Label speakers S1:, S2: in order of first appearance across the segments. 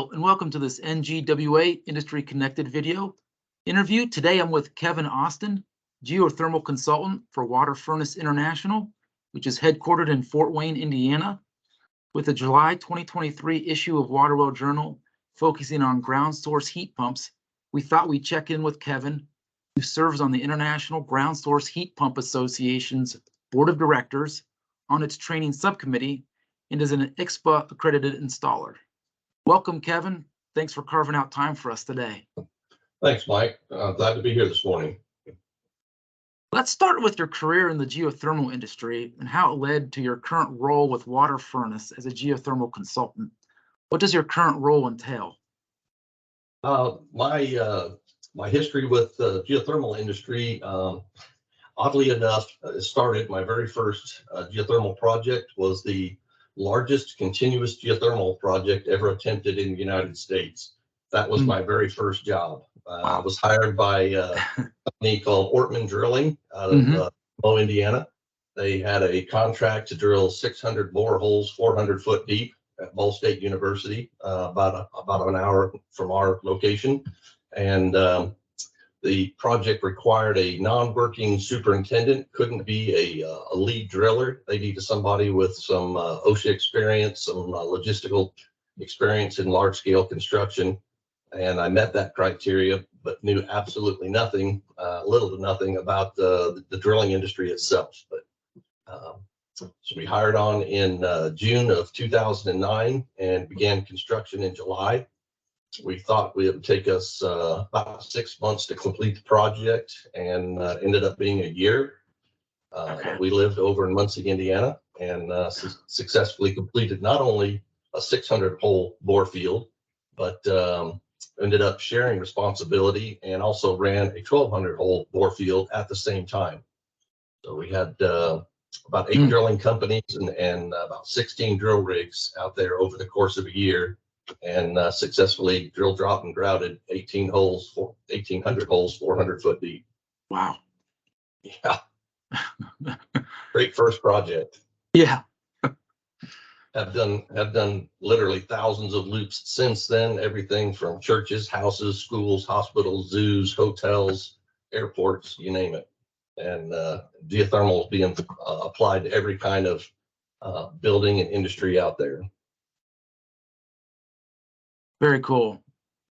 S1: Hello and welcome to this NGWA Industry Connected video interview. Today I'm with Kevin Austin, geothermal consultant for WaterFurnace International, which is headquartered in Fort Wayne, Indiana, with the July 2023 issue of WaterWell Journal focusing on ground source heat pumps. We thought we'd check in with Kevin, who serves on the International Ground Source Heat Pump Association's Board of Directors, on its Training Subcommittee, and is an IGSHA accredited installer. Welcome, Kevin. Thanks for carving out time for us today.
S2: Thanks, Mike. Glad to be here this morning.
S1: Let's start with your career in the geothermal industry and how it led to your current role with WaterFurnace as a geothermal consultant. What does your current role entail?
S2: My history with the geothermal industry, oddly enough, started my very first geothermal project was the largest continuous geothermal project ever attempted in the United States. That was my very first job. I was hired by a company called Ortman Drilling out of Mo, Indiana. They had a contract to drill 600 boreholes, 400 foot deep at Ball State University, about an hour from our location. And the project required a non-working superintendent, couldn't be a lead driller. They needed somebody with some OSHA experience, some logistical experience in large-scale construction. And I met that criteria, but knew absolutely nothing, little to nothing about the drilling industry itself. But so we hired on in June of 2009 and began construction in July. We thought it would take us about 6 months to complete the project, and ended up being a year. We lived over in Muncie, Indiana, and successfully completed not only a 600-hole bore field, but ended up sharing responsibility and also ran a 1,200-hole bore field at the same time. So we had about 8 drilling companies and about 16 drill rigs out there over the course of a year, and successfully drill, drop, and grouted 1,800 holes, 400 foot deep.
S1: Wow.
S2: Yeah. Great first project.
S1: Yeah.
S2: Have done literally thousands of loops since then, everything from churches, houses, schools, hospitals, zoos, hotels, airports, you name it. And geothermal is being applied to every kind of building and industry out there.
S1: Very cool.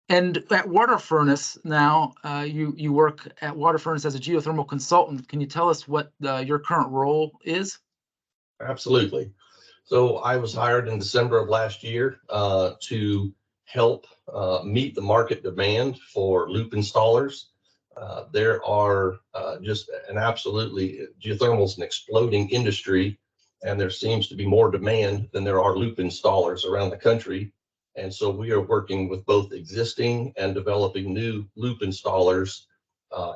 S1: And at WaterFurnace now, you work at WaterFurnace as a geothermal consultant. Can you tell us what your current role is?
S2: Absolutely. So I was hired in December of last year to help meet the market demand for loop installers. There are just geothermal is an exploding industry, and there seems to be more demand than there are loop installers around the country. And so we are working with both existing and developing new loop installers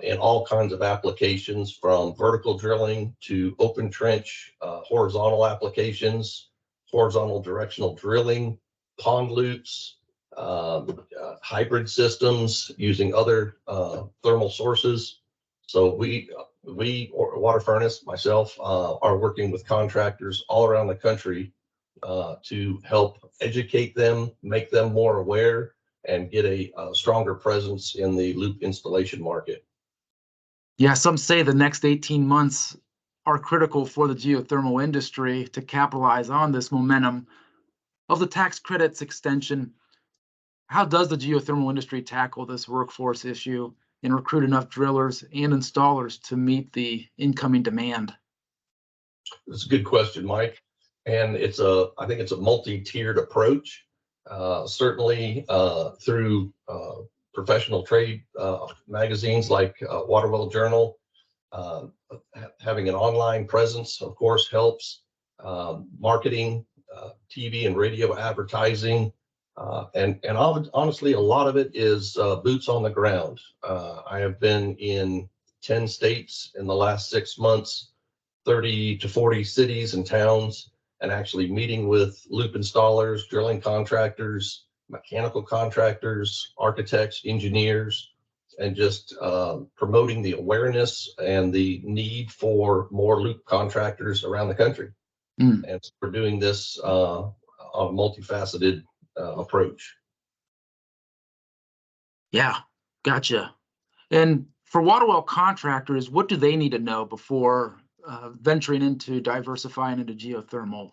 S2: in all kinds of applications, from vertical drilling to open trench, horizontal applications, horizontal directional drilling, pond loops, hybrid systems using other thermal sources. So we WaterFurnace, myself, are working with contractors all around the country to help educate them, make them more aware, and get a stronger presence in the loop installation market.
S1: Yeah, some say the next 18 months are critical for the geothermal industry to capitalize on this momentum of the tax credits extension. How does the geothermal industry tackle this workforce issue and recruit enough drillers and installers to meet the incoming demand?
S2: That's a good question, Mike. And I think it's a multi-tiered approach. Certainly through professional trade magazines like WaterWell Journal, having an online presence, of course, helps. Marketing, TV and radio advertising, and honestly, a lot of it is boots on the ground. I have been in 10 states in the last 6 months, 30 to 40 cities and towns, and actually meeting with loop installers, drilling contractors, mechanical contractors, architects, engineers, and just promoting the awareness and the need for more loop contractors around the country. And so we're doing this on a multifaceted approach.
S1: Yeah, gotcha. And for water well contractors, what do they need to know before venturing into diversifying into geothermal?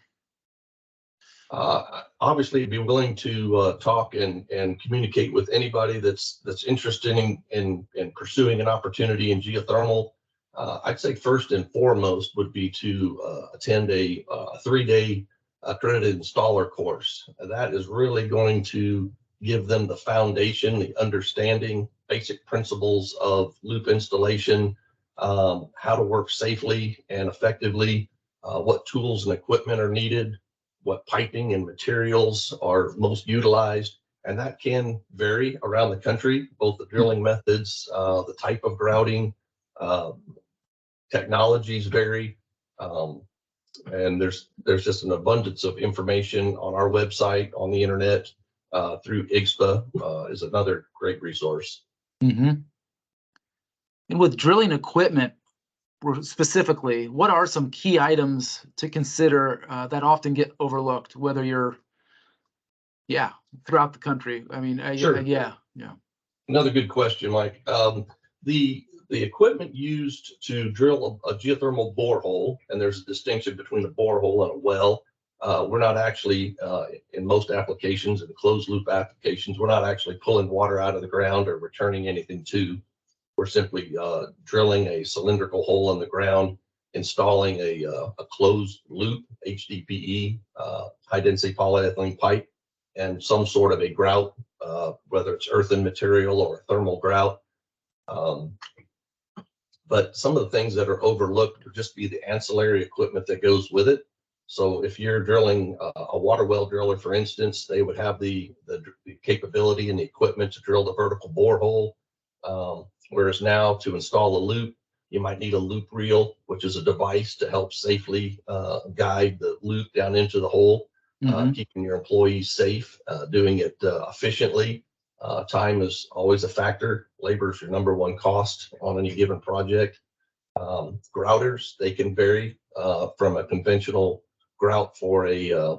S2: Obviously, be willing to talk and communicate with anybody that's interested in pursuing an opportunity in geothermal. I'd say first and foremost would be to attend a 3-day accredited installer course. That is really going to give them the foundation, the understanding, basic principles of loop installation, how to work safely and effectively, what tools and equipment are needed, what piping and materials are most utilized. And that can vary around the country, both the drilling methods, the type of grouting, uh, technologies vary. Um, and there's just an abundance of information on our website, on the internet, through IGSHA is another great resource.
S1: Mm-hmm. And with drilling equipment specifically, what are some key items to consider that often get overlooked, whether you're, yeah, throughout the country? I mean,
S2: Sure.
S1: yeah, yeah.
S2: Another good question, Mike. The equipment used to drill a geothermal borehole, and there's a distinction between a borehole and a well. We're not actually, in most applications, in closed loop applications, we're not actually pulling water out of the ground or returning anything to. We're simply drilling a cylindrical hole in the ground, installing a closed loop HDPE, high density polyethylene pipe, and some sort of a grout, whether it's earthen material or thermal grout. Um, but some of the things that are overlooked would just be the ancillary equipment that goes with it. So if you're drilling a water well driller, for instance, they would have the capability and the equipment to drill the vertical borehole. Whereas now to install a loop, you might need a loop reel, which is a device to help safely guide the loop down into the hole, keeping your employees safe, doing it efficiently. Time is always a factor. Labor is your number one cost on any given project. Grouters, they can vary from a conventional grout for a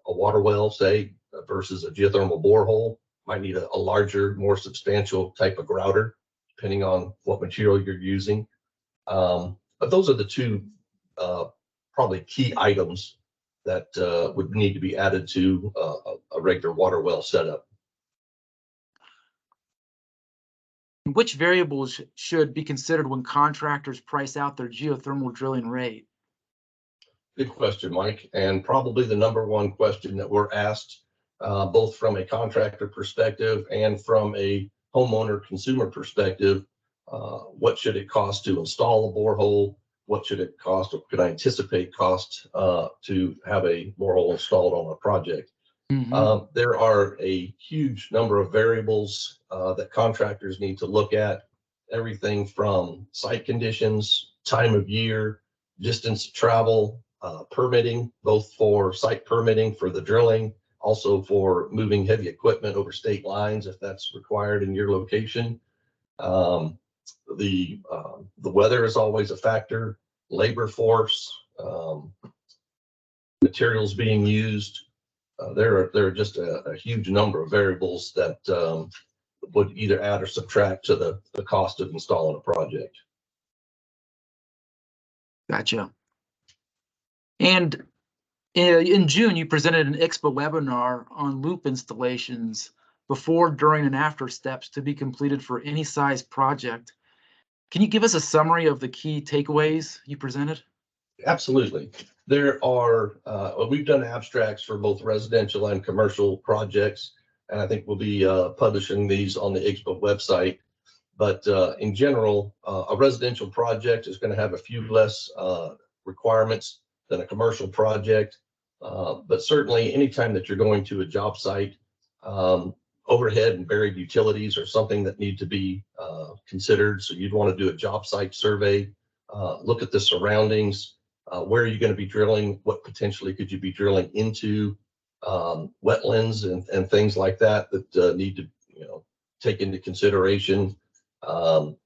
S2: water well, say, versus a geothermal borehole. Might need a larger, more substantial type of grouter, depending on what material you're using. But those are the two probably key items that would need to be added to a regular water well setup.
S1: Which variables should be considered when contractors price out their geothermal drilling rate?
S2: Good question, Mike. And probably the number one question that we're asked, both from a contractor perspective and from a homeowner consumer perspective, what should it cost to install a borehole? What should it cost, or could I anticipate cost to have a borehole installed on a project? There are a huge number of variables that contractors need to look at, everything from site conditions, time of year, distance of travel, permitting, both for site permitting for the drilling, also for moving heavy equipment over state lines if that's required in your location. The weather is always a factor, labor force, materials being used. There are just a huge number of variables that would either add or subtract to the cost of installing a project.
S1: Gotcha. And in June, you presented an IGSHA webinar on loop installations before, during, and after steps to be completed for any size project. Can you give us a summary of the key takeaways you presented?
S2: Absolutely. There are, we've done abstracts for both residential and commercial projects, and I think we'll be publishing these on the IGSHA website. But in general, a residential project is going to have a few less requirements than a commercial project. But certainly anytime that you're going to a job site, overhead and buried utilities are something that need to be considered. So you'd want to do a job site survey, look at the surroundings, where are you going to be drilling, what potentially could you be drilling into, wetlands and things like that that need to take into consideration.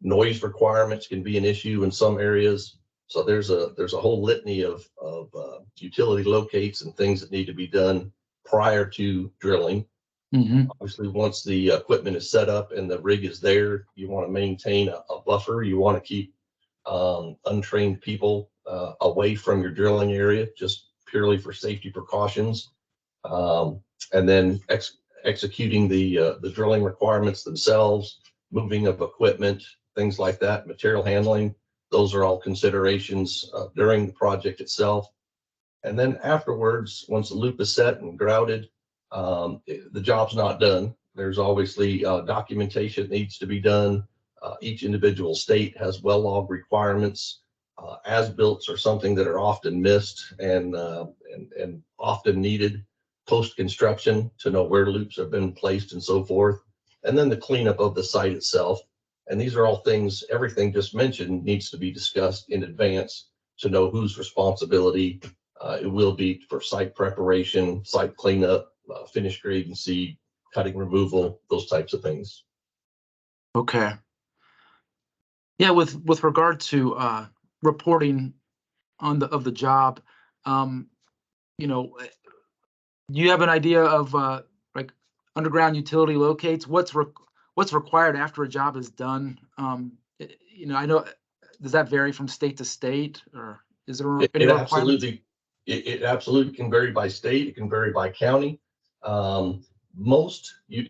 S2: Noise requirements can be an issue in some areas. So there's a whole litany of utility locates and things that need to be done prior to drilling.
S1: Mm-hmm.
S2: Obviously, once the equipment is set up and the rig is there, you want to maintain a buffer. You want to keep untrained people away from your drilling area, just purely for safety precautions. And then executing the drilling requirements themselves, moving of equipment, things like that, material handling. Those are all considerations during the project itself. And then afterwards, once the loop is set and grouted, the job's not done. There's obviously documentation that needs to be done. Each individual state has well log requirements. As-built are something that are often missed and often needed post-construction to know where loops have been placed and so forth. And then the cleanup of the site itself. And these are all things, everything just mentioned needs to be discussed in advance to know whose responsibility it will be for site preparation, site cleanup, finish grade and seed, cutting removal, those types of things.
S1: Okay. Yeah, with regard to reporting on the job, you know, do you have an idea of like underground utility locates? What's required after a job is done? You know, I know, does that vary from state to state, or is there any requirements?
S2: It absolutely can vary by state. It can vary by county. In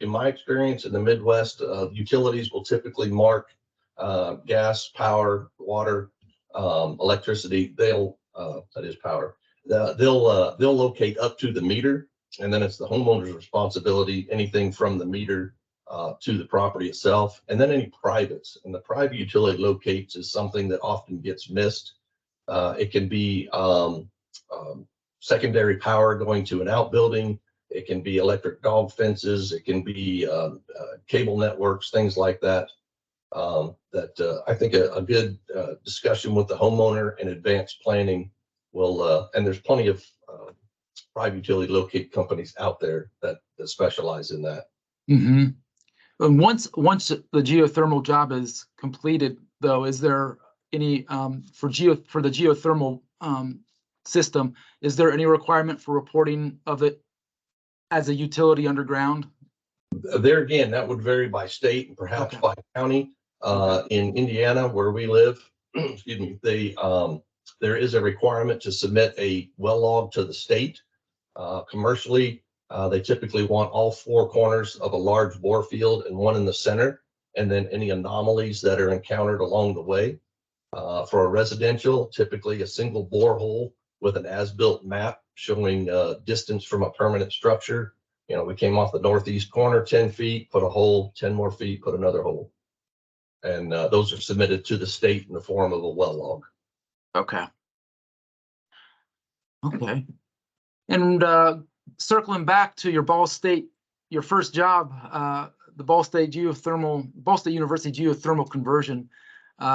S2: my experience in the Midwest, utilities will typically mark gas, power, water, electricity. That is power. They'll locate up to the meter, and then it's the homeowner's responsibility, anything from the meter to the property itself, and then any privates. And the private utility locates is something that often gets missed. It can be secondary power going to an outbuilding. It can be electric dog fences. It can be cable networks, things like that. I think a good discussion with the homeowner and advanced planning will, and there's plenty of private utility locate companies out there that specialize in that.
S1: Mm-hmm. And once the geothermal job is completed, though, is there any for the geothermal system, is there any requirement for reporting of it as a utility underground?
S2: There again, that would vary by state and perhaps by county. In Indiana, where we live, excuse me, there is a requirement to submit a well log to the state. Commercially, they typically want all four corners of a large bore field and one in the center, and then any anomalies that are encountered along the way. For a residential, typically a single borehole with an as-built map showing distance from a permanent structure. You know, we came off the northeast corner 10 feet, put a hole, 10 more feet, put another hole. And those are submitted to the state in the form of a well log.
S1: Okay. Okay. And circling back to your Ball State, your first job, the Ball State University geothermal conversion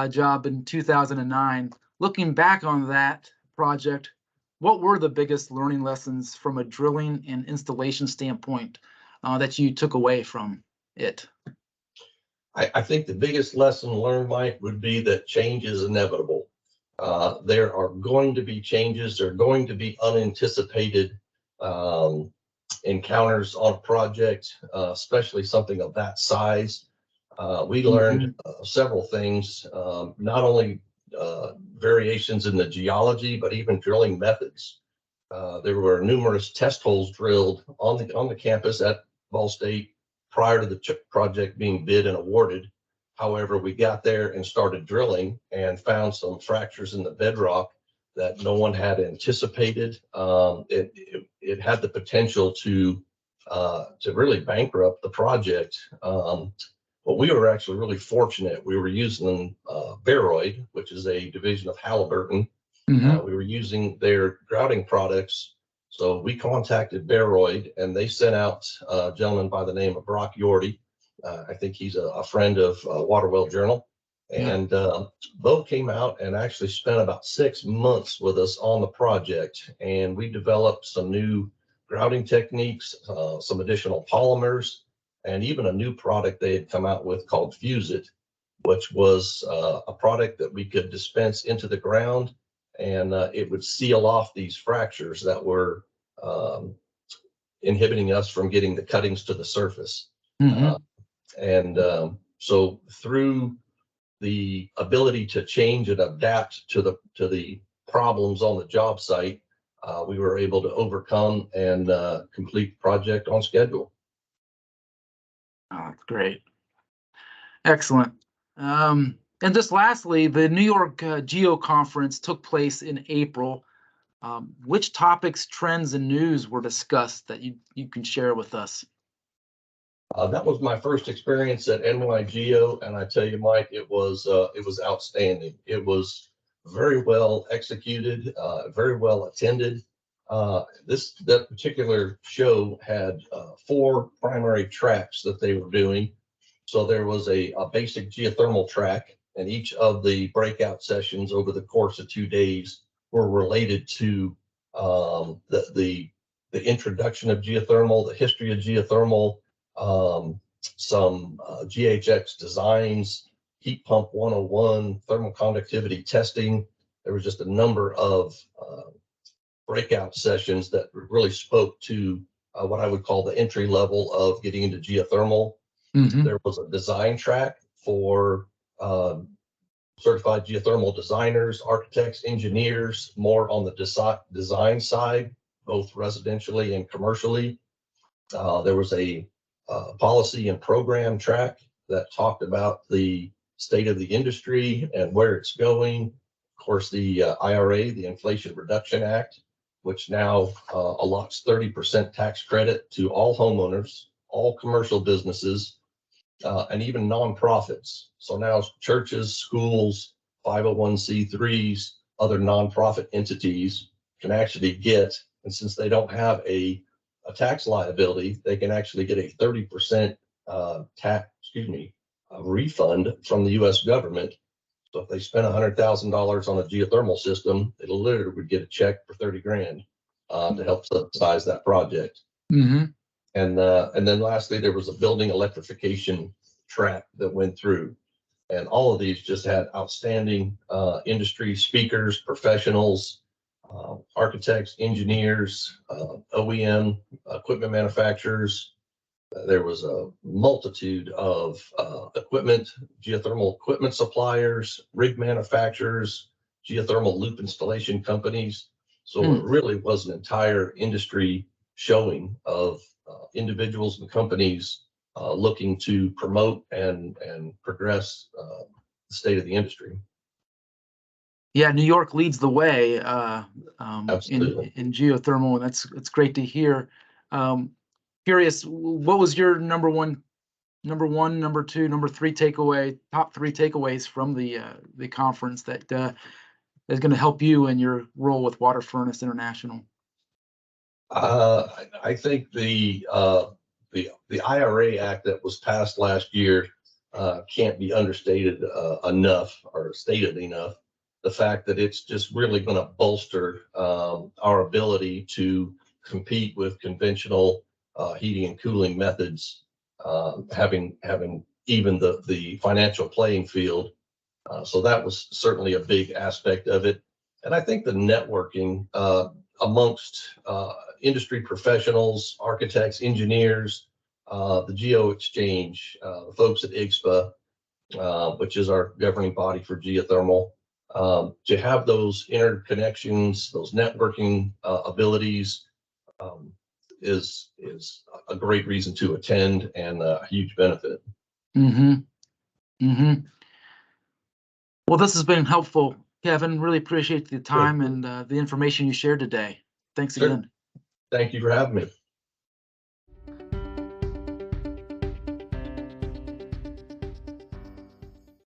S1: job in 2009. Looking back on that project, what were the biggest learning lessons from a drilling and installation standpoint that you took away from it?
S2: I think the biggest lesson learned, Mike, would be that change is inevitable. There are going to be changes. There are going to be unanticipated encounters on a project, especially something of that size. We learned several things, not only variations in the geology, but even drilling methods. There were numerous test holes drilled on the campus at Ball State prior to the project being bid and awarded. However, we got there and started drilling and found some fractures in the bedrock that no one had anticipated. It had the potential to really bankrupt the project. But we were actually really fortunate. We were using Baroid, which is a division of Halliburton. We were using their grouting products. So we contacted Baroid, and they sent out a gentleman by the name of Brock Yorty. I think he's a friend of Waterwell Journal. And Bo came out and actually spent about 6 months with us on the project. And we developed some new grouting techniques, some additional polymers, and even a new product they had come out with called Fuse It, which was a product that we could dispense into the ground, and it would seal off these fractures that were inhibiting us from getting the cuttings to the surface.
S1: Mhm.
S2: So through the ability to change and adapt to the problems on the job site, we were able to overcome and complete the project on schedule.
S1: Oh, that's great. Excellent. And just lastly, the New York Geo Conference took place in April. Which topics, trends, and news were discussed that you can share with us?
S2: That was my first experience at NYGEO, and I tell you, Mike, it was outstanding. It was very well executed, very well attended. That particular show had 4 primary tracks that they were doing. So there was a basic geothermal track, and each of the breakout sessions over the course of 2 days were related to the introduction of geothermal, the history of geothermal, some GHX designs, heat pump 101, thermal conductivity testing. There was just a number of breakout sessions that really spoke to what I would call the entry level of getting into geothermal.
S1: Mhm.
S2: There was a design track for certified geothermal designers, architects, engineers, more on the design side, both residentially and commercially. There was a policy and program track that talked about the state of the industry and where it's going. Of course, the IRA, the Inflation Reduction Act, which now allots 30% tax credit to all homeowners, all commercial businesses, and even nonprofits. So now churches, schools, 501c3s, other nonprofit entities can actually get, and since they don't have a tax liability, they can actually get a 30% refund from the U.S. government. So if they spend $100,000 on a geothermal system, they literally would get a check for 30 grand to help subsidize that project.
S1: Mhm.
S2: And then lastly, there was a building electrification track that went through. And all of these just had outstanding industry speakers, professionals, architects, engineers, OEM, equipment manufacturers. There was a multitude of equipment, geothermal equipment suppliers, rig manufacturers, geothermal loop installation companies. So it really was an entire industry showing of individuals and companies looking to promote and progress the state of the industry.
S1: Yeah, New York leads the way
S2: Absolutely.
S1: in geothermal, and that's great to hear. Curious, what was your number one, number two, number three takeaway, top 3 takeaways from the conference that is going to help you in your role with WaterFurnace International?
S2: I think the IRA Act that was passed last year can't be understated enough or stated enough. The fact that it's just really going to bolster our ability to compete with conventional heating and cooling methods, having even the financial playing field. So that was certainly a big aspect of it. And I think the networking amongst industry professionals, architects, engineers, the Geo Exchange, the folks at IGSHA, which is our governing body for geothermal, to have those interconnections, those networking abilities is a great reason to attend and a huge benefit.
S1: Mm-hmm. Mm-hmm. Well, this has been helpful, Kevin. Really appreciate the time and the information you shared today. Thanks
S2: Sure.
S1: again.
S2: Thank you for having me.